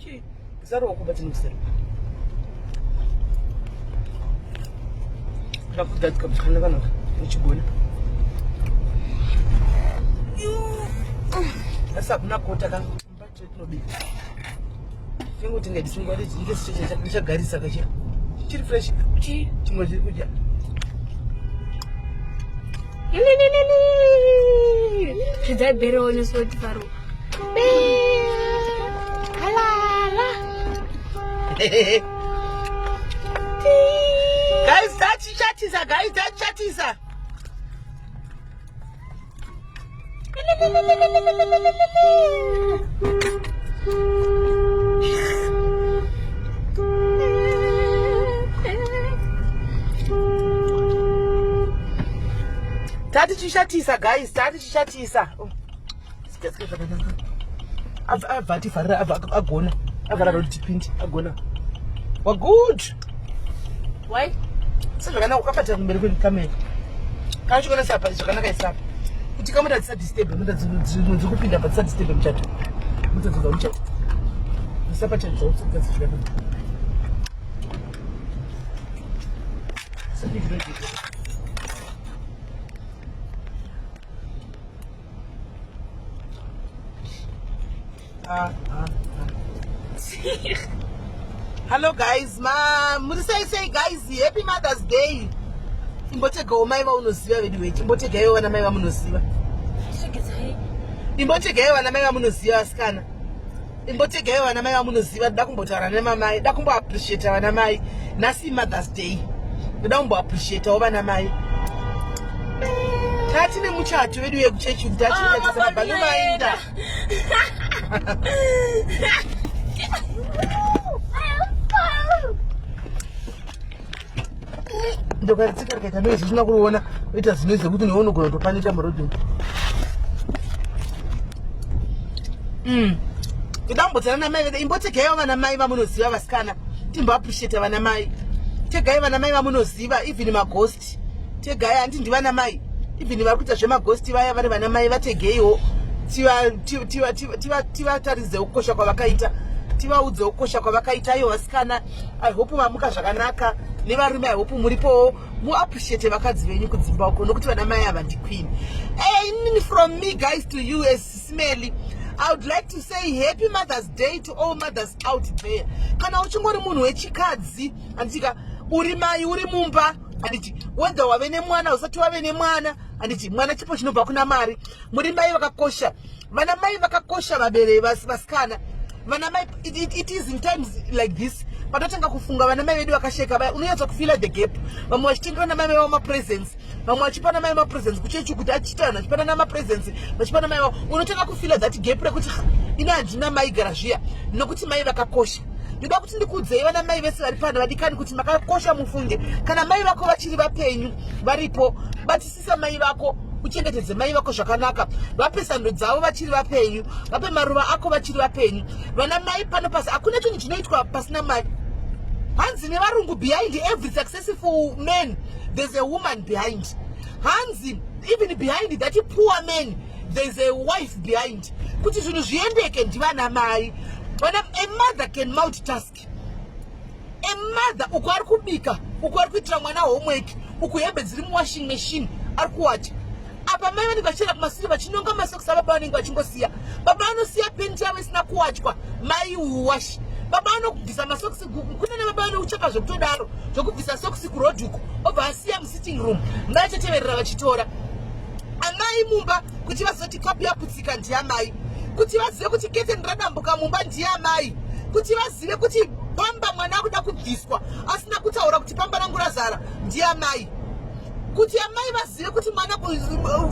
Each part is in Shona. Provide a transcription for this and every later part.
Chi, zaro wakubati nusela. Rakudati kabukana kana uchibona. Asa kuna kota kan mbacho tinobika. Tingo tinga disungwa ndi ngesicheche chagarisa kacha. Chiri fresh. Chi, chimwe chiri kudya. Kita bero ni soti faru. Halala. Guys, that's chatisa. Guys, that's chatisa. Tati chishatisa guys, tati chishatisa. Avati farira agona. Avara roti pinti agona. Wa good. Why? Sezvakana ukapata kumberi kwekamera. Kana chikona sapa zvakanaka isapa. Kuti kamera dzisadisturb mota dzikupinda pa dzisadisturb muchato. Mota dzodza muchato. Isapa chanzo dzotsa zvakanaka. Sadi great. Hello guys, say guys, happy Mother's Day. Imbotega omai va unoziva vedu vechi. Imbotega iwe wana mai va munoziva. Imbotega iwe wana mai va munoziva asikana. Imbotega iwe wana mai va munoziva. Nda kumbotaura nemamai. Nda kumbo appreciate wana mai. Nasi Mother's Day. Nda kumbo appreciate wana mai. Tati ne muchacho vedu vekuchechi tati ne baluma inda. Ndokatsika kaita nezvi zvina kuona ita zvinoze kuti neono gona topanika murodhi. Kudambodzana namai vedu imbotegayo vana mai vamunoziva vasikana. Timbo appreciate vana mai. Tegayo vana mai vamunoziva even maghost. Tegayo handi ndi vana mai. Even vari kuita zvemaghost vaya vari vana mai vategeyo. Tiva taridze ukosha kwavakaita. Tivaudze ukosha kwavakaita iyo vasikana. I hope mamuka zvakanaka. Nevarume I hope muripo mu appreciate vakadzi venyu kudzimba uko nokuti vana mai ava ndi queen. Hey, from me guys to you as Smelly, I would like to say happy Mother's Day to all mothers out there. Kana uchingori munhu wechikadzi andika uri mai uri mumba anditi whether wave nemwana usati wave nemwana anditi mwana chipo chinobva kuna Mari. Muri mai vakakosha. Vana mai vakakosha vabere vasikana. Vana mai it is in times like this. Patotanga kufunga vana mai vedu vakasheka vaya unoyedza kufila the gap. Vamwe vachitenga na mai vavo ma presents. Vamwe vachipana mai ma presents kuchechi kuti achitana achipana na ma presents. Vachipana mai vavo unotanga kufila that gap rekuti ina handina mai garajia nokuti mai vakakosha. Ndoda kuti ndikudzei vana mai vese vari pano vadikani kuti makakosha mufunge kana mai vako vachiri vapenyu varipo batisisa mai vako uchengetedze mai vako zvakanaka vape sando dzavo vachiri vapenyu vape maruva ako vachiri vapenyu vana mai pano pasi hakuna chinhu chinoitwa pasina mai. Hanzi nevarungu behind every successful man there's a woman behind. Hanzi even behind that poor man there's a wife behind. Kuti zvinhu zviendeke ndivana mai. A mother can multitask. A mother uko ari kubika, uko ari kuitira mwana homework, uko hembe dziri mu washing machine ari kuwacha. Apa mai vanenge vachira kumasiri vachinonga masokisi ababa vanenge vachingosiya. Baba anosiya penti yavo isina kuwachwa, mai uwashi. Baba anobvisa masokisi kune nebaba vanoucheka zvokutodaro zvokubvisa sokisi kurodhi uko obva asiya musitting room ngachateverera vachitora. Amai mumba kuti vazoti kapu yaputsika ndiyamai. Kuti vazive kuti gete ndiradambuka mumba ndiyamai. Kuti vazive kuti pamba mwana akuda kubviswa asina kutaura kuti pamba rangu razara ndiyamai. Kuti amai vazive kuti mwana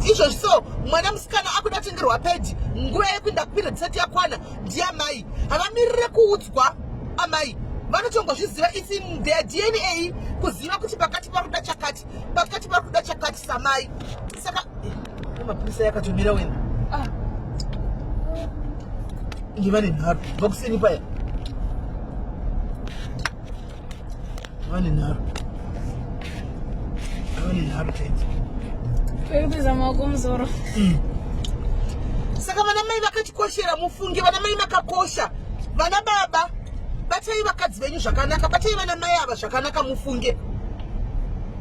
izvozvi so mwana musikana akuda kutengerwa pedi nguva yekuenda kupira dzisati yakwana ndiyamai. Havamirire kuudzwa amai. Vanotongozviziva it's in their DNA kuziva kuti pakati parikuda chakati pakati parikuda chakati samai. Saka mapurisa yakatomira wena. Ngivane nharu vokuseni paya. Vane nharu. Vane nharu tete. Kwekubiza maoko muzoro. Saka vana mai vakatikoshera mufunge vana mai makakosha. vana baba batai vakadzi venyu zvakanaka, batai vana mai ava zvakanaka, mufunge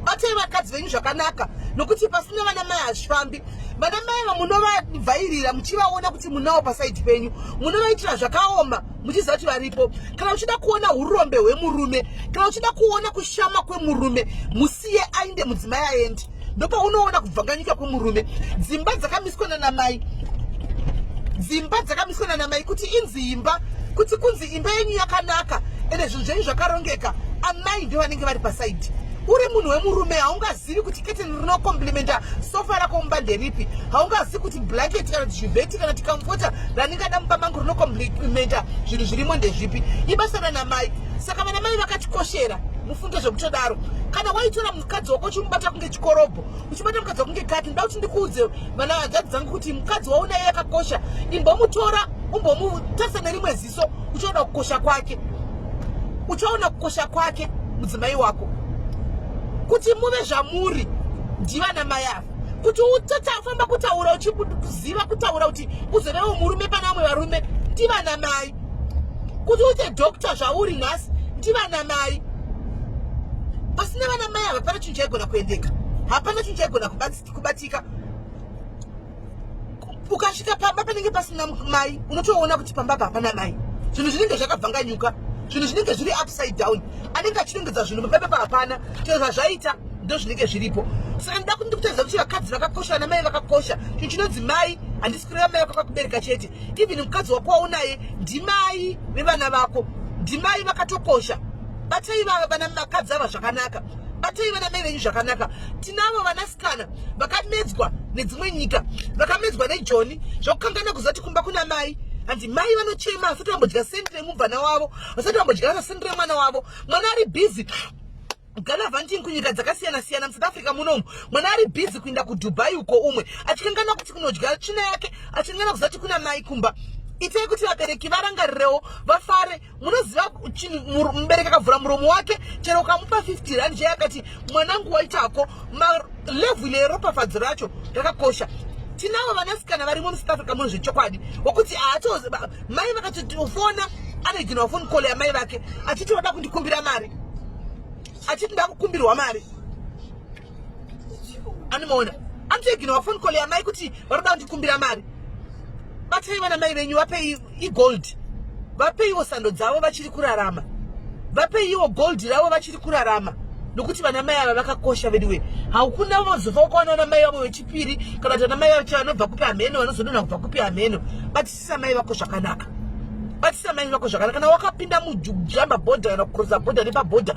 batai vakadzi venyu zvakanaka, nokuti pasina vana mai hazvifambi. Vana mai ava munovavhairira muchivaona kuti munawo pasaidi penyu, munovaitira zvakaoma muchiziva kuti varipo. Kana uchida kuona urombe hwemurume, kana uchida kuona kushama kwemurume, musiye ainde, mudzimai aende. Ndopaunoona kubvanganyika kwemurume. Dzimba dzakamiswa nanamai, dzimba dzakamiswa nanamai kuti inzi imba, kuti kunzi imba yenyu yakanaka ende zvinhu zvenyu zvakarongeka, amai ndio vanenge vari pasaidi. Uri munhu wemurume haungazivi kuti keteni rinokomplimenta sofa rako mumba nderipi, haungazivi kuti blanket kana zvibheti kana tikamfota raningada mumba mangu rinokomplimenta zvinhu zvirimo ndezvipi. Ibasa ranamai. Saka vanamai vakatikoshera, mufunge zvekutodaro. Kana waitora mukadzi wako uchimubata kunge chikorobho, uchibata mukadzi wako kunge kati, ndoda kuti ndikuudze vana vadzadzi dzangu kuti mukadzi waunaye yakakosha, imbomutora umbomutarisa nerimwe ziso, uchaona kukosha kwake, uchaona kukosha kwake mudzimai wako. Kuti muve zvamuri ndivana mai ava, kuti utafamba kutaura uchiziva kutaura kuti uzovewo murume pana vamwe varume ndivana mai, kuti uite dokta zvauri nhasi ndivana mai. Pasina vana mai ava hapana chinhu chaigona kuendeka, hapana chinhu chaigona kubatika. Ukasvika pamba panenge pasina mai, unotoona kuti pamba apa hapana mai. Zvinhu zvinenge zvakabvanganyuka, zvinhu zvinenge zviri upside down. Anenge achirongedza zvinhu pamba hapana, chero zvazvaita ndo zvinenge zviripo. Saka ndida kundikutaridza kuti vakadzi vakakosha, vana mai vakakosha. Chinhu chinonzi mai handisi kureva mai vako vakakubereka chete, even mukadzi wako waunaye ndimai vevana vako, ndimai vakatokosha. Batai vana vakadzi ava zvakanaka, batai vana mai venyu zvakanaka. Tinavo vanasikana vakamedzwa nedzimwe nyika, vakamedzwa neJoni zvokukangana kuzoti kumba kuna mai. Handi mai vanochema vasati vambodya sendi remubvana wavo, vasati vambodya sendi remwana wavo. Mwana ari busy gallivanting kunyika dzakasiyana siyana muSouth Africa munomu. Mwana ari busy kuenda kuDubai uko umwe, achikangana kuti kunodya tsvina yake, achikangana kuzoti kuna mai kumba. Itai kuti vabereki varangarirewo, vafare. Munoziva mubereki akavhura muromo wake, chero ukamupa 50 rand chaiye akati mwanangu waitako, level yeropafadzo racho rakakosha. Tinavo vanasikana varimo muSouth Africa muno zvechokwadi, wokuti mai vakatofona anogina phone call yamai vake achiti vada kundikumbira mari, achiti nda kukumbirwa mari. Anomaona anotoigina phone call yamai kuti varada kundikumbira mari. Batai vana mai venyu, vapei igold, vapeiwo sando dzavo vachiri kurarama, vapeiwo gold ravo vachiri kurarama, nokuti vana mai ava vakakosha. Vediwe hakuna vozofa ukaona vana mai vavo vechipiri kana kuti vana mai vacho vanobva kupi hameno, vanozodonha kubva kupi hameno. Batisisa mai vako zvakanaka, batisisa mai vako zvakanaka. Kana wakapinda mujamba bhodha kana kucrossa bhodha nepabhodha,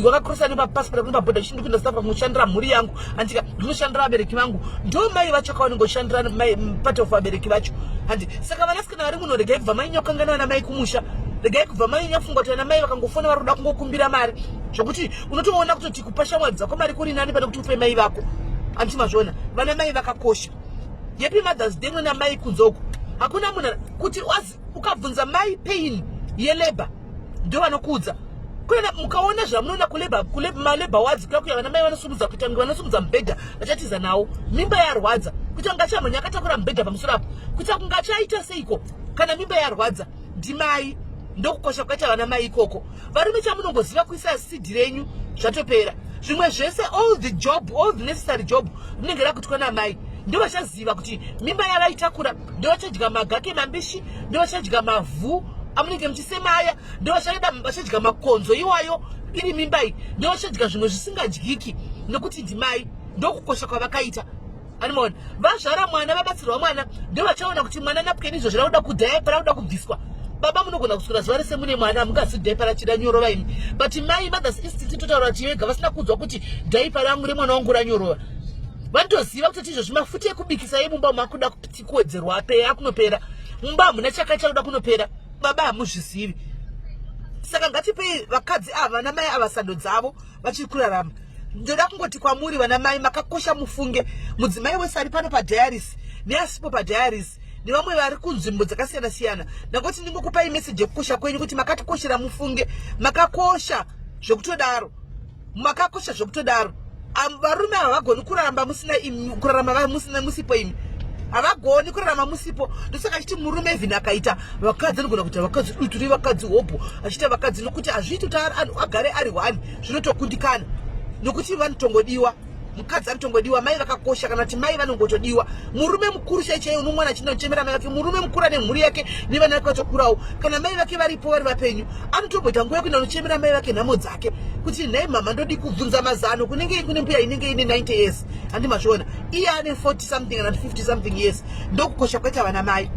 wakacrossa nepapasipoti nepabhodha uchindi kupinda South Africa kunoshandira mhuri yangu, andika ndinoshandira vabereki vangu, ndo mai vacho kavanongoshandira part of vabereki vacho. Handi saka vanasikana vari muno, regai kubva mainya kukangana vana mai kumusha, regai kubva mainya funga kuti vana mai vakangofona varoda kungokumbira mari, zvokuti unotoona kutoti kupa shamwari dzako mari kuri nani pane kuti upe mai vako. Anditi mazviona, vana mai vakakosha. Yepi Mothers Day mwana mai kunzoku, hakuna munhu kuti ukabvunza mai pain yeleba ndio vanokuudza. Kuna mukaona zvamunoona maleba wards kuya vana mai vanosumudza kuita kunge vanosumudza mubhedha vachatiza nawo, mimba yarwadza kuti angachamhanya akatakura mubhedha pamusoro apo, kuti kungachaita seiko kana mimba yarwadza. Ndimai ndokukosha kwaita vana mai ikoko. Varume chamunongoziva kuisa seed renyu zvatopera. Zvimwe zvese all the necessary job rinenge rakuitwa namai. Ndio vachaziva kuti mimba yavaitakura, ndio vachadya magake mambishi, ndio vachadya mavhu amunenge muchisema aya, ndio vachadya makonzo iwayo iri mimba iyi, ndio vachadya zvimwe zvisingadyiki nokuti ndimai. Ndio kukosha kwavakaita. Anomaona vazvara mwana, vabatsirwa mwana, ndio vachaona kuti mwana napukeni izvo zvinoda kudhayapa, rakuda kubviswa. Baba munogona kuswera zuva rese mune mwana mungazi dhaipa rachida nyorova ini, but mai Mothers Institute totaura kuti vega vasina kudzwa kuti dhaipa rangu remwana wangu ranyorova. Vandoziva kuti izvo zvimafuta ekubikisa emumba makuda kuti kuwedzerwa akunopera, mumba hamuna chakachakuda kunopera, baba hamuzvizivi. Saka ngatipei vakadzi ava vana mai ava sando dzavo vachiri kurarama. Ndoda kungoti kwamuri vana mai makakosha, mufunge. Mudzimai wese ari pano padiaris neasipo padiaris nevamwe vari kunzvimbo dzakasiyana siyana, nangoti ndingokupai message yekukosha kwenyu kuti makatikoshera, mufunge. Makakosha zvekutodaro, makakosha zvekutodaro. Varume havagoni kuramba musina kurarama musina musipo imi. havagoni kurarama musipo. Ndosaka achiti murume even akaita vakadzi anogona kuita vakadzi dutu vakadzi hopo achiita vakadzi nokuti hazviiti kuti agare ari one zvinotokundikana nokuti vanotongodiwa. Mukadzi anotongodiwa, mai vakakosha kana kuti mai vanongotodiwa. Murume mukuru chaichai unomwana chinochemera mai vake, murume mukuru ane mhuri yake nevana vake vatokurawo. Kana mai vake varipo vari vapenyu, anotomboita nguva yekuenda kunochemera mai vake nhamo dzake kuti nhai mama ndodi kubvunza mazano kunenge kune mbuya inenge ine 90 years handi mazviona, iye ane 40 something kana 50 something years. Ndokukosha kwaita vana mai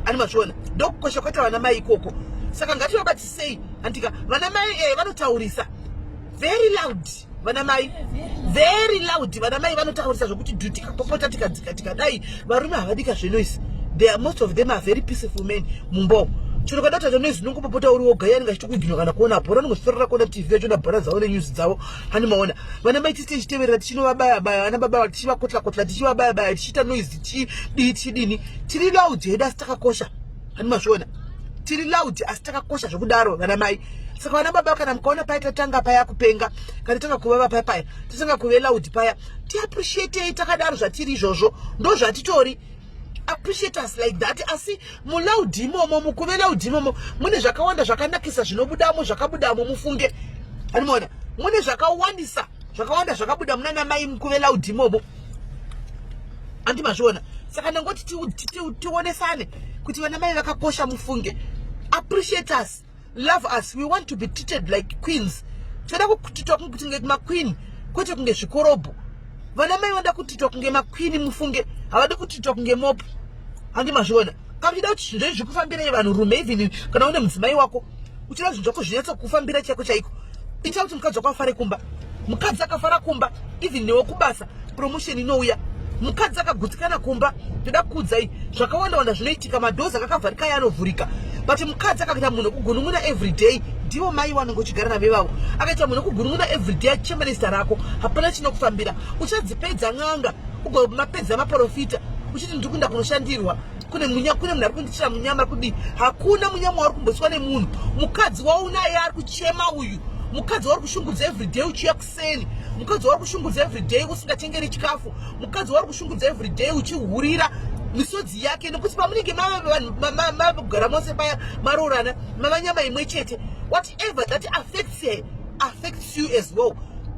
handi mazviona, ndokukosha kwaita vana mai ikoko. Saka ngativabatisei handika vana mai vanotaurisa very loud. Vana mai very loud, vana mai vanotaurisa zvokuti tikapopota tikadai varume havadika zvenoise. Most of them are very peaceful men mumbo. Chinokadata zvenoise nongopopota uri woga yanenge achitokuginwa kana kuona bhora nongoswirira kuona TV yacho nabhora dzavo nenews dzavo hani maona. Vana mai tisi tichiteverera tichinovabaya baya vana baba tichivakotla kotla tichivabaya baya tichiita noise tichidini tiri loud hedu asi takakosha hani mazviona, tiri loud asi takakosha zvokudaro vana mai. Saka vana baba kana mukaona paya tatanga paya kupenga kana tanga kuvava paya tatanga kuve loud paya tiappreciate takadaro zvatiri izvozvo ndo zvatitori. Appreciate us like that. Asi muloud imomo mukuve loud imomo mune zvakawanda zvakanakisa zvinobudamo zvakabudamo mufunge animona, mune zvakawandisa zvakawanda zvakabuda munana mai mukuve loud imomo handi mazviona. Saka ndangoti tionesane kuti vana mai vakakosha mufunge. Appreciate us, love us, we want to be treated like queens. Toda kutitwa kunge maqueen kwete kunge zvikorobo. Vana mai vanda kutitwa kunge maqueen mufunge, havadi kutitwa kunge mopo handi mazviona. Kama uchida kuti zvinhu zvikufambira vanhu rume even kana une mudzimai wako uchida zvinhu zvako zvinetsa kufambira chako chaiko, ita kuti mukadzi wako afare kumba. Mukadzi akafara kumba even newe kubasa promotion inouya. Mukadzi akagutsikana kumba toda kukudzai zvakawanda zvinoitika, madhozi akakavharika yanovhurika. But mukadzi akaita munhu kugunun'una everyday ndivo mai vanenge uchigara nave vavo. Akaita munhu kugunun'una everyday achichemeresta rako hapana chinokufambira. Uchadzipedza n'anga ugomapedza maprofita uchiti ndikunda kunoshandirwa kune munhu ari kundichira munyama kudi hakuna munyama wari kumboswa nemunhu. Mukadzi waunaye ari kuchema uyu, mukadzi wari kushungudza everyday uchiya kuseni, mukadzi wari kushungudza everyday usingatengeri chikafu, mukadzi wari kushungudza everyday uchihurira misodzi yake nokuti pamunenge magara mose paya maroorana mava nyama imwe chete. Whatever that affects her affects you as well.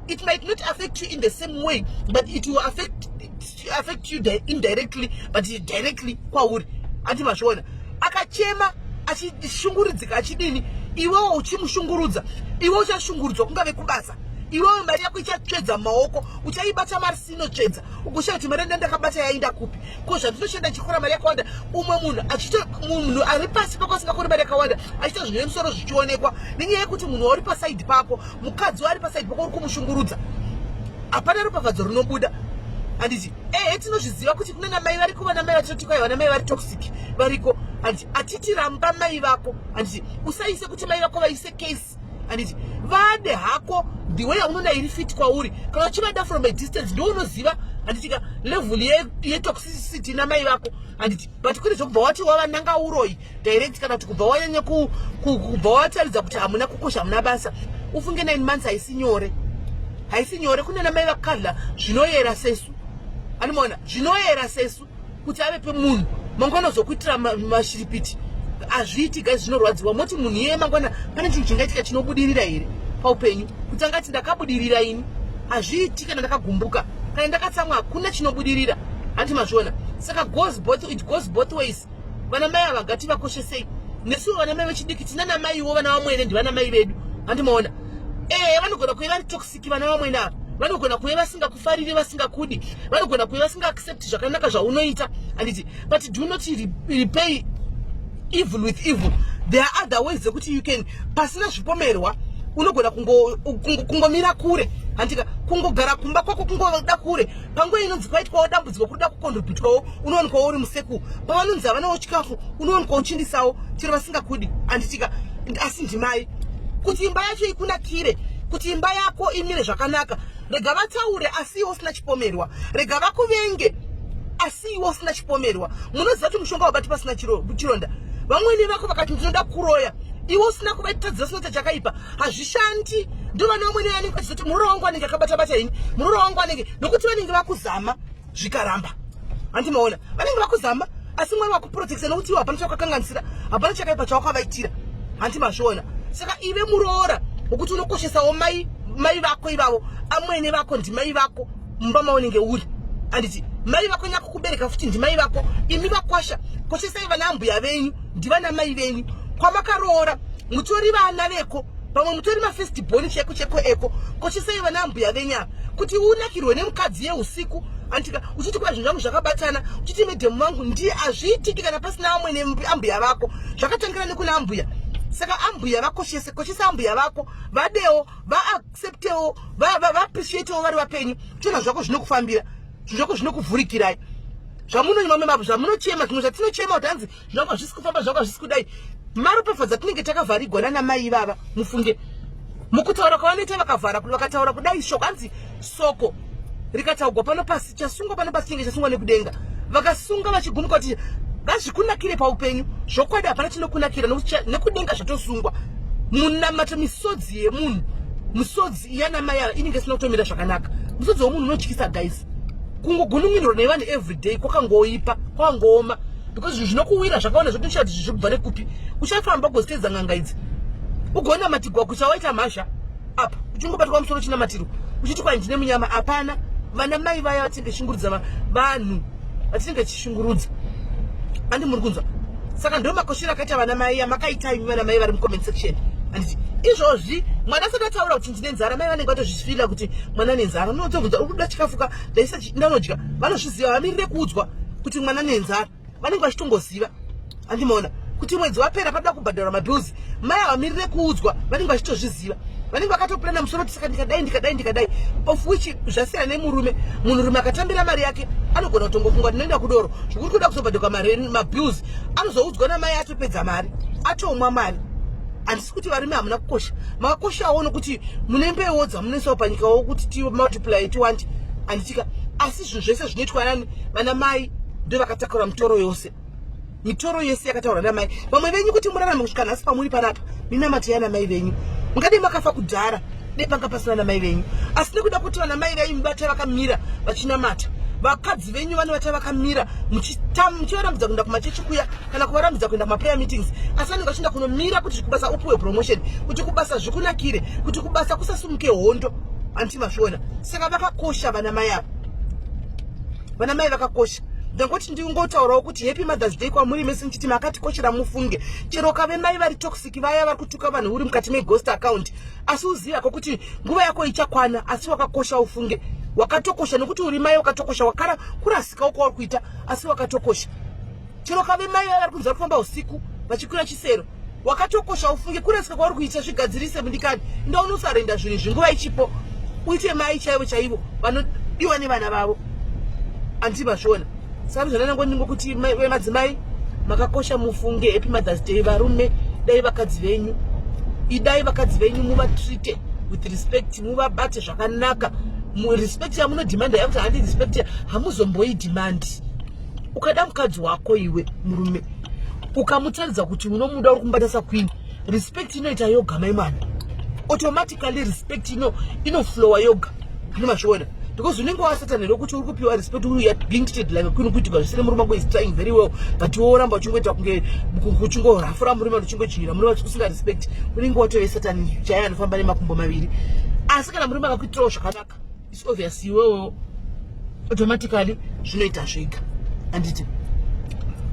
It might not affect you in the same way, but it will affect you indirectly, but directly kwauri handi mazviona. Akachema achishunguridzika achidini, iwewo uchimushungurudza, iwe uchashungurudzwa kungave kubasa. Iwewe mari yako ichatsvedza maoko, uchaibata mari sinotsvedza ugoshaya kuti mari ndakabata yaenda kupi. Ko zvandinoshanda chikora mari yakawanda, umwe munhu ari pasi pako asingakoni mari yakawanda achiita zvine musoro zvichionekwa nenyaya yekuti munhu wauri pasaidi pako, mukadzi wari pasaidi pako uri kumushungurudza. Hapana rupavhadzo runobuda handiti. Tinozviziva kuti kunana mai variko, vana mai vatoti kwai vana mai vari toxic variko handiti. Atitiramba mai vako handiti. Usaise kuti mai vako vaise case handiti. Vade hako the way unoona iri fit kwauri. Kana uchivada from a distance ndo unoziva handitika level yetoxicity namai vako handiti. But kuri zvokubva wati wavananga uroi direct kana kuti kubva wanyanya kubva wataridza kuti hamuna kukosha hamuna basa, ufunge 9 months haisi nyore. Haisi nyore. Kunana mai vakadla zvinoyera sesu animona, zvinoyera sesu kuti ave pe munhu mangwana zokuitira mashiripiti azviiti guys, zvinorwadziwa. Moti munhu iye mangwana pane chinhu chingaitika chinobudirira here paupenyu kuti angati ndakabudirira ini, hazviiti kana ndakagumbuka kana ndakatsamwa hakuna chinobudirira handi mazviona. Saka it goes both ways. Vana mai ava ngativakoshesei. Nesu vana mai vechidiki tinana maiwo vana vamwene ndivana mai vedu handi maona. Vanogona kuve vari toxic vana vamwene ava, vanogona kuve vasingakufariri vasingakudi, vanogona kuve vasinga accept zvakanaka zvaunoita handiti. But do not repay evil with evil. There are other ways zekuti you can pasina zvipomerwa unogona kungomira kure handika, kungogara kumba kwako kungoda kure. Panguva inonzi kwaitwawo dambudziko kuda kukontributwawo unowanikwawo uri museku, pavanonzi havanawo chikafu unowanikwawo uchindisawo chero vasingakudi handitika. Asi ndimai kuti imba yacho ikunakire, kuti imba yako imire zvakanaka, rega vataure asi iwe usina chipomerwa, rega vakuvenge asi iwe usina chipomerwa. Munoziva kuti mushonga wabati pasina chironda. Vamweni vako vakati ndinoda kuroya, iwe usina kuvaitadzira sinota chakaipa, hazvishandi. Ndo vana vamweni vanenge vachizoti muroro wangu anenge akabata bata ini, muroro wangu anenge, nokuti vanenge vakuzama zvikaramba. handi maona vanenge vakuzama asi Mwari wakuprotekta nokuti hapana chakakanganisira hapana chakaipa chawakavaitira handi mazviona saka ive muroora wokuti unokoshesawo mai vako ivavo amwene vako ndimai vako mumba maunenge uri anditi mai vako nyakukubereka futi ndimai vako imi vakwasha koshesai vana ambuya venyu ndivana mai venyu kwamakaroora mutori vana veko pamwe mutori mafirst born cheko eko koshesai vana ambuya venyu ava kuti unakirwe nemukadzi yeusiku andika uchiti kwa zvinhu zvangu zvakabatana uchiti medhemu wangu ndiye azviitiki kana pasina amwe ambuya vako zvakatangira nekuna ambuya saka ambuya vakoshese koshesa ambuya vako vadewo vaacceptewo vaappreciatewo vari vapenyu zvona zvako zvinokufambira zvinhu zvako zvinokuvhurikirai zvamunonyima zvamunochema zvimwe zvatinochema kuti hanzi zvangu hazvisi kufamba zvangu hazvisi kudai maropafa dzatinenge takavharigwa nana mai ivava mufunge mukutaura kwavanoita vakataura kudai shoko hanzi soko rikataugwa pano pasi chasungwa pano pasi chinenge chasungwa nekudenga vakasunga vachigumuka kuti ngazvikunakire paupenyu zvokwadi hapana chinokunakira nekudenga zvatosungwa munamato misodzi yemunhu misodzi yanamai ava inenge isina kutomira zvakanaka musodzi womunhu unotyisa guys kungogunun'inirwa nevanhu everyday kwakangoipa kwakangooma because zvinhu zvinokuwira zvakaona zvotochati zviri kubva nekupi uchafamba ugoziteedza n'anga idzi ugona matigwa kuti awaita mhasha apa uchingobatwa musoro chinamatirwa uchiti kwaindine munyama hapana vana mai vaya vatinge shungurudza vanhu vatinge chishungurudza andi muri kunzwa saka ndo makoshero akaita vana mai amakaita imi vana mai vari mucomment section anditi izvozvi mwana asati ataura kuti ndine nzara mai vanenge vatozvifila kuti mwana nenzara unotobvunza uri kuda chikafuka ndaisa ndanodya vanozviziva vamirire kuudzwa kuti mwana nenzara vanenge vachitongoziva andimaona kuti mwedzi wapera padoda kubhadharwa mabhills mai avamirire kuudzwa vanenge vachitozviziva vanenge vakatopurana musoro kuti saka ndikadai of which zvasiyana nemurume munhurume akatambira mari yake anogona kutongofunga kuti ndinoenda kudoro zvikuri kuda kuzobhadharwa mabhills anozoudzwa namai atopedza mari atomwa mari handisi kuti varume hamuna kukosha makakoshawo nokuti mune mbewo dzamunoisawo panyikawo kuti timultiply tiwandi handitika asi zvinhu zvese zvinoitwa nani vana mai ndo vakatakura mitoro yose yakataura namai vamwe venyu kuti murarame kusvika nhasi pamuri panapa minamato yana mai venyu mungadai makafa kudhara dai panga pasina namai venyu asi nekuda kuti vana mai venyu vata vakamira vachinamata vakadzi venyu vane vata vakamira muchivarambidza kuenda kumachechi kuya kana kuvarambidza kuenda kumaprayer meetings asi vanenge vachienda kunomira kuti kubasa upuwe promotion kuti kubasa zvikunakire kuti kubasa kusasumuke hondo handiti mazviona saka vakakosha vana mai ava vana mai vakakosha ndangoti ndingotaurawo kuti happy mothers day kwamuri mese nchiti makatikoshera mufunge chero kave mai vari toxic vaya vari kutuka vanhu uri mukati meghost account asi uziva kuti nguva yako ichakwana asi wakakosha ufunge wakatokosha nekuti uri mai wakatokosha wakara kurasika uko vari kuita asi wakatokosha chero kave mai vaya vari kunzi vari kufamba usiku vachikwira chisero wakatokosha ufunge kurasika kwavari kuita zvigadzirise mundikani ndaunosarenda zvinhu zvinguva ichipo uite mai chaivo vanodiwa nevana vavo handiti mazviona saka zvananangoningo kuti madzimai makakosha mufunge happy mothers day varume dai vakadzi venyu idai vakadzi venyu muvatrite with respect muvabate zvakanaka respect yamunodhimanda yakuti handi respect hamuzomboidhimandi ukada mukadzi wako iwe murume ukamutaridza kuti unomuda uri kumubata queen respect inoita yoga maimana automatically respect inoflowa yoga ndimazviona because unenge wasatanira kuti uri kupiwa respect uri being treated like a queen kuitika zvisire murume wako is trying very well but woramba uchingoita kunge uchingorafura murume uchingochinyira murume usinga respect unenge watove satani chaya anofamba nemakumbo maviri asi kana murume akakuitirawo zvakanaka is obvious iwewo automatically zvinoita zvega handiti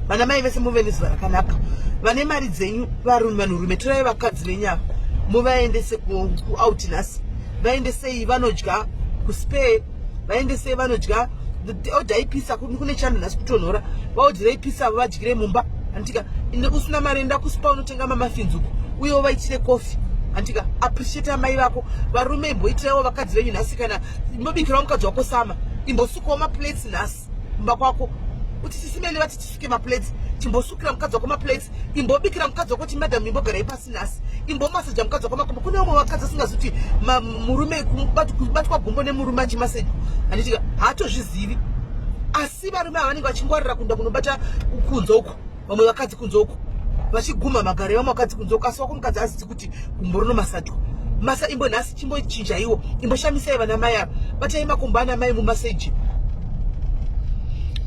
vana mai vese muve neziva rakanaka vane mari dzenyu vanhurume torai vakadzi venyava muvaendese kuoutnasi vaendesei vanodya kuspare vaendesei vanodya odhai pisa kune chando nhasi kutonhora vaodhirei pisa vadyire mumba handika usina mari enda kuspa unotenga mamafinzuku uyewo vaitire kofi handika appreciate mai vako varume imboitirewo vakadzi venyu nhasi kana imbobikirawo mukadzi wako sama imbosukawo maplates nhasi mumba kwako kuti sisimeli vati tisuke maplates timbosukira mukadzi wako maplates imbobikira mukadzi wako kuti madam imbogarai pasi nhasi imbomasaja mukadzi wako makumbo kune umwe vakadzi asingazuti murume kubatwa gumbo nemurume achimaseja handitika haatozvizivi asi varume havanenge vachingwarira kuenda kunobata kunze uko vamwe vakadzi kunze uko vachiguma magare vamwe vakadzi kunze uko asi wako mukadzi azizi kuti gumbo rinomasatwa masa imbo nhasi chimbochinjaiwo imboshamisai vana mai ava batai makumbo ana mai mumaseji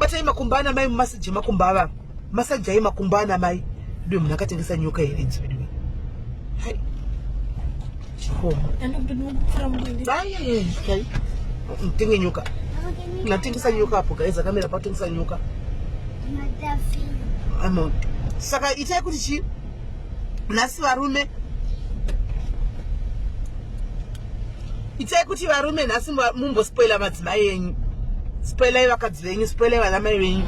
batai makumbana mai masaji makumbava masajai makumbana mai ndio mnakatengesa nyoka here nzibidwe hai mtenge nyoka natengesa nyoka hapo guys kamera patengesa nyoka saka itai kuti chi nasi varume itai kuti varume nasi mumbo spoiler madzimai yenyu spoiler vakadzi venyu spoiler vana mai venyu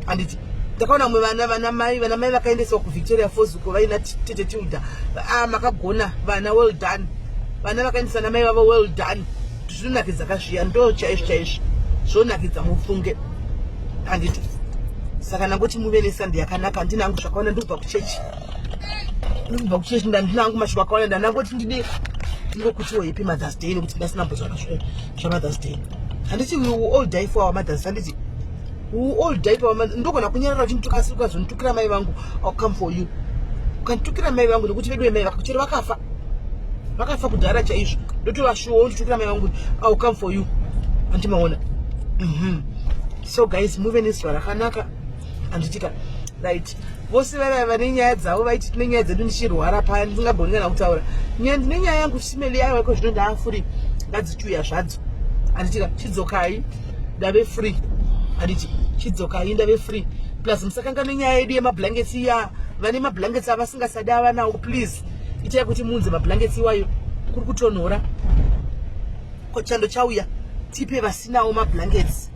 anditi ndakaona mwe vana mai vakaendeswa ku Victoria Falls uko vaina tete Tilda makagona vana well done vana vakaendeswa na mai vavo well done zvinonakidza kazviya ndo chaizvo zvonakidza mufunge anditi saka nangoti muve nesande yakanaka ndinangu zvakaona ndobva kuchechi ndinangu mashuva akaona ndanangoti ndide ndokutiwo happy Mother's Day nekuti ndasina mbozvaka zvaMother's Day handiti we will all die for our mothers handiti we will all die for our mothers ndogona kunyarara kuti nditukasi ukazonitukira mai vangu I'll come for you ukanditukira mai vangu nekuti vedu vemai vakakuchera vakafa kudhara chaizvo ndotovashuwa nditukira mai vangu I'll come for you andimaona so guys muve nezuva rakanaka anditika right vose vane nyaya dzavo vaiti tine nyaya dzedu ndichirwara paya ndingagoni kana kutaura ndine nyaya yangu simeli yayo iko zvino ndaafuri ngadzichuya zvadzo anditika chidzokai ndave free anditi chidzokai ndave free plus musakangane nyaya yedu yemablankets iya vane mablankets avasingasadi ava nawo please itai kuti munze mablankets iwayo kuri kutonhora chando chauya tipe vasinawo mablankets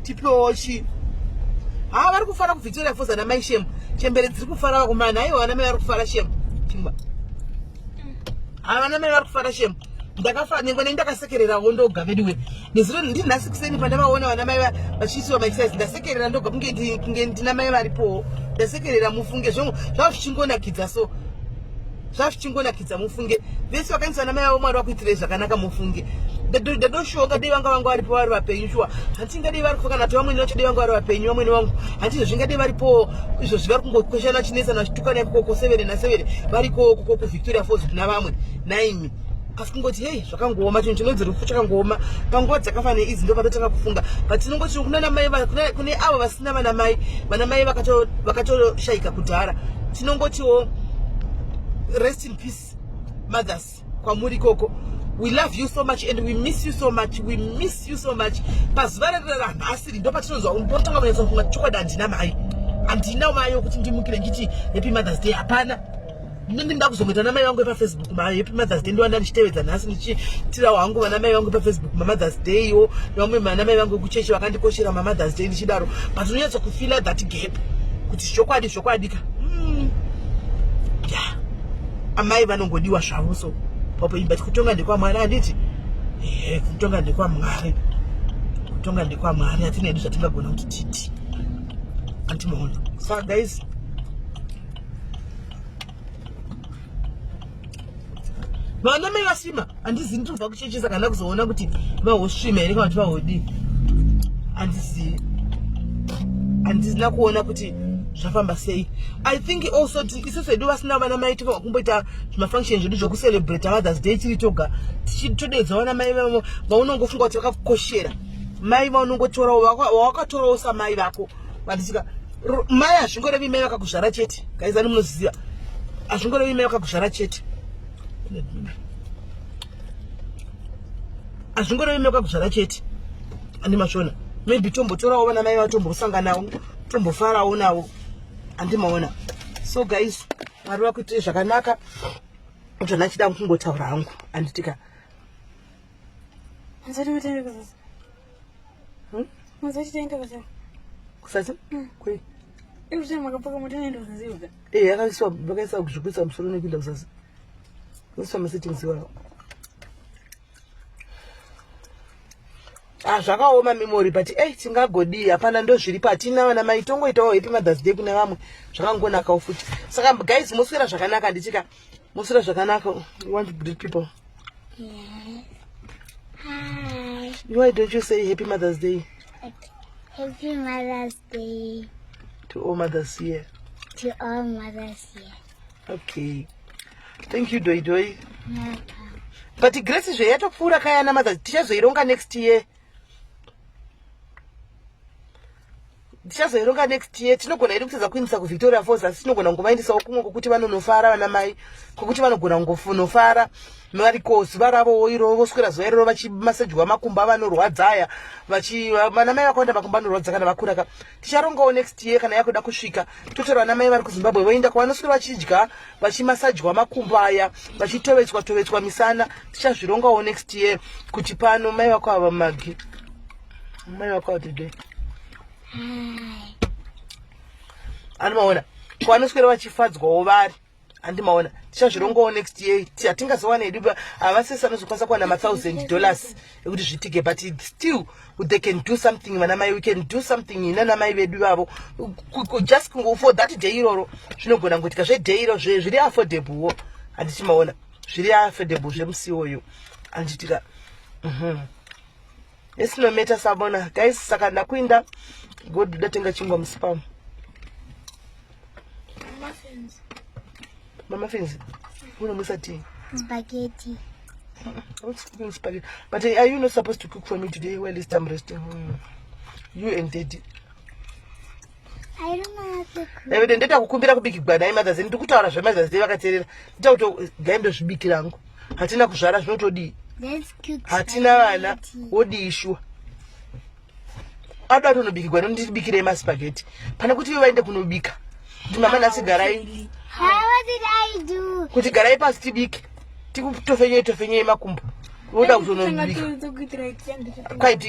tipewo chi vari kufara ku Victoria Falls na mai shemu chembere dziri kufara kumana aiwa vana mai vari kufara shemu chingwa vana mai vari kufara shemu ndakafa nengwe ndakasekererawo ndogavediwe nezuro ndinasikuseni pandavaona vana mai vachiisiwa maexercise ndasekerera ndoga kunge ndina mai varipo ndasekerera mufunge zvava zvichingonakidza so zvava zvichingonakidza mufunge vese vakaendeswa na mai vavo Mwari vakuitirei zvakanaka mufunge ndadoshoka dei vanga vangu varipo vari vapenyu shuwa handingadei vari kufa kana kuti vamweni vacho dei vanga vari vapenyu vamweni vangu handizvo zvingadei varipo izvo zvivari kungokweshana chinesa nachitukana ikoko 7 na 7 variko koko ku Victoria Falls kuna vamwe naimi kasi kungoti hei zvakangooma chinhu chinodzi rufu chakangooma panguva dzakafa neidzi ndo patotanga kufunga but tinongoti kuna mai kune avo vasina vana mai vakatoshayika kudhara tinongotiwo rest in peace mothers kwamuri koko. We love you so much and we miss you so much. We miss you so much. Pazuva ranhasi ndo patinonzwa unotanga kunyatsa kufunga chokwadi handina mai yokuti ndimukire nditi happy Mother's Day hapana. Ndinda kuzongoita na mai vangu pa Facebook ma happy Mother's Day ndo ndichitevedza nhasi ndichitira wangu vana mai vangu pa Facebook ma Mother's Day yo vamwe vana mai vangu kuchechi vakandikoshera ma Mother's Day ndichidaro but unonyatsa kufila that gap kuti chokwadi ka yeah amai vanongodiwa zvavo so papo but kutonga ndekwamwari handiti kutonga ndekwamwari hatina hedu zvatingagona kuti titi antimaona so guys vana mai vasima handizivi ndinobva kuchechesa kana kuzoona kuti vahosvima here kana kuti vahodi handizivi handizina kuona kuti zvafamba sei. I think also isusu hedu vasina vana mai tofana kumboita zvimafunction zvedu zvokucelebrate Mother's Day tiri toga tichitodedza vana mai vaunongofunga kuti vakakukoshera mai vaunongotorawo wawakatorawo samai vako vanditika mai hazvingorevi mai vakakuzvara chete guys ani munoziva hazvingorevi mai vakakuzvara chete hazvingorevi mai vakakuzvara chete andimashona maybe tombotorawo vana mai vatombosanganawo tombofarawo nawo andimaona so guys Mwari vakuitire zvakanaka zvona chida kungotaura hangu anditika kusati kwei yakaiswa kuzvikuisa musoro nekuinda kusasi kaiswa masettings iwayo zvakaoma memory but tingagodii hapana ndo zviri patina vana mai tongoitawo happy Mother's Day kune vamwe zvakangonakawo futi saka guys muswera zvakanaka nditika muswera zvakanaka. You want to greet people? Yeah. Hi. Why don't you say happy Mother's Day? Happy Mother's Day to all mothers here. To all mothers here. Okay, thank you Doi Doi. No. But Grace zve yatopfuura kaya na mothers tichazoironga next year. tichazoironga next year. Tinogona iri kutedza kuindisa kuVictoria Falls, asi tinogona kungovaendisawo kumwe kokuti vanonofara vana mai, kokuti vanogona kungonofara variko zuva ravo iro voswera zuva iroro vachimasejwa makumbo avanorwadza aya, vana mai vakaenda makumbo anorwadza kana vakura ka. Ticharongawo next year kana yakuda kusvika totora vana mai vari kuZimbabwe voenda kwavanoswera vachidya vachimasajwa makumbo aya vachitovetswa misana. Tichazvirongawo next year kuti pano mai vako ava Magi, mai vako ava today anomaona kwavanoswera vachifadzwawo vari handimaona. Tichazvirongawo next year. Hatingazowana hedu havasesi vanozokwanisa kuwana $1,000 ekuti zvitike, but still they can do something. Vana mai, we can do something nana mai vedu vavo just for that day iroro. Zvinogona kuitika zvedhei iro zviri affordable, handichimaona zviri affordable zvemusi uyu handitika. Esinometa sabona guys, saka ndakuinda god datenga chingwa musipam Mama Fins, what am I saying? Spaghetti. What's cooking spaghetti? But are you not supposed to cook for me today while it's time resting? You and Daddy. I don't know how to cook. Ewe ndenda kukumbira kubikigwa naye madzazi ndikutaura zvemazasi vakateerera. Ndita kuti gaimbe zvibikira hangu. Hatina kuzvara zvinotodi. Let's cook. Hatina vana wodi ishua. Ado atonobikigwa ndibikire maspaghetti. Pana kuti iwe vaende kunobika. Kuti mama nasi garai. What did I do? Kuti garai pasi tibike. Tikutofenye makumbo. Woda kutonobika.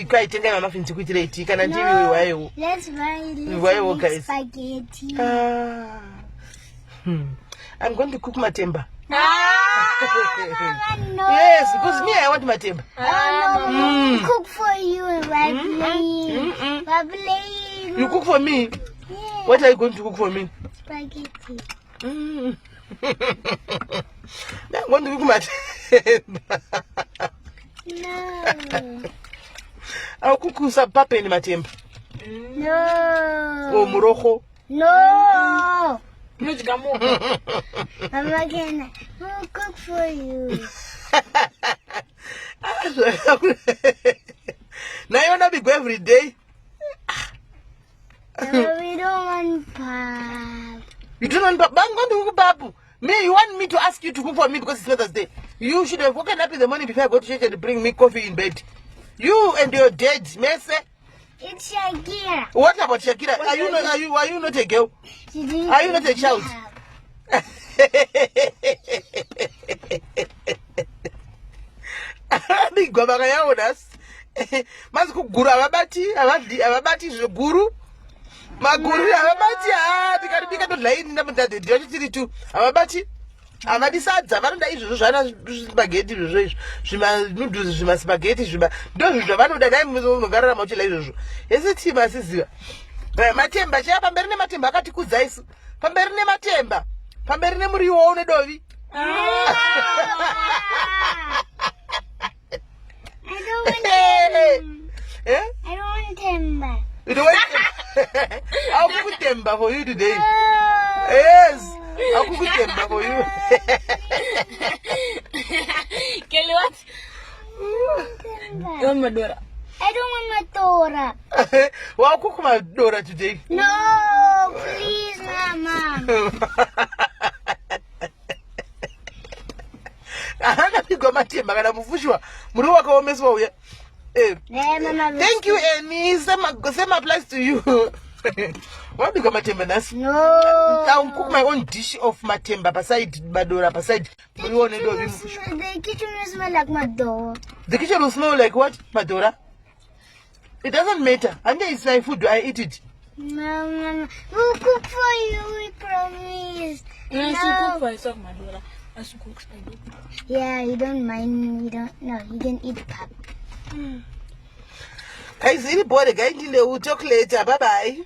Kwaitenga mama Fins kuitira iti kana ndivi wayo. Let's buy spaghetti. I'm going to cook matemba. No. Yes, because me I want matemba. Cook for you while playing. You cook for me? Yeah. What are you going to cook for me? Spaghetti. I'm going to cook matemba. No. I'll cook some papa in matemba. No. Oh, murojo. No. Mama, can I cook for you? Now you wanna be go every day? No, we don't want pap. You don't want pap? I'm going to cook papu. Me, you want me to ask you to cook for me because it's Mother's Day? You should have woken up in the morning before I go to church and bring me coffee in bed. You and your dad, Messe. It's Shakira. What about Shakira? Are you not a girl? Are you not a child? Bigwabanga yaonas. Mas kuguru ababati guru. Maguru ababati tikaribika to line ndamutade ndichiri tu ababati avadisadza vanoda izvozvo zvana spaghetti izvozvo zvima noodles zvima spaghetti zvima ndozvo zvavanoda dai munogarara mauchila izvozvo ese tima asiziva matemba chaya pamberi nematemba akatikudza isu pamberi nematemba pamberi nemuriwo unedovi I don't want timber. You don't want I'll cook temba for you today. Yes, I'll cook temba for you. Kelly, what? You want Madura? I don't want Madura. Well, I'll cook Madura today. No, please, Mama. Matemba kana mufushwa muri wakaomeswa uya. Thank you, Annie. Same applies to you. What become matemba nasi? No. I'll cook my own dish of matemba beside Madura beside. The kitchen will smell like Madura. The kitchen will smell like what? Madura? It doesn't matter. And it's my food. I eat it. No. We'll cook for you, we promise. You should cook for yourself, Madura. I should cook spaghetti. Yeah, you don't mind. You can eat pap. Guys, any boy, the guy in the chocolate. Bye bye.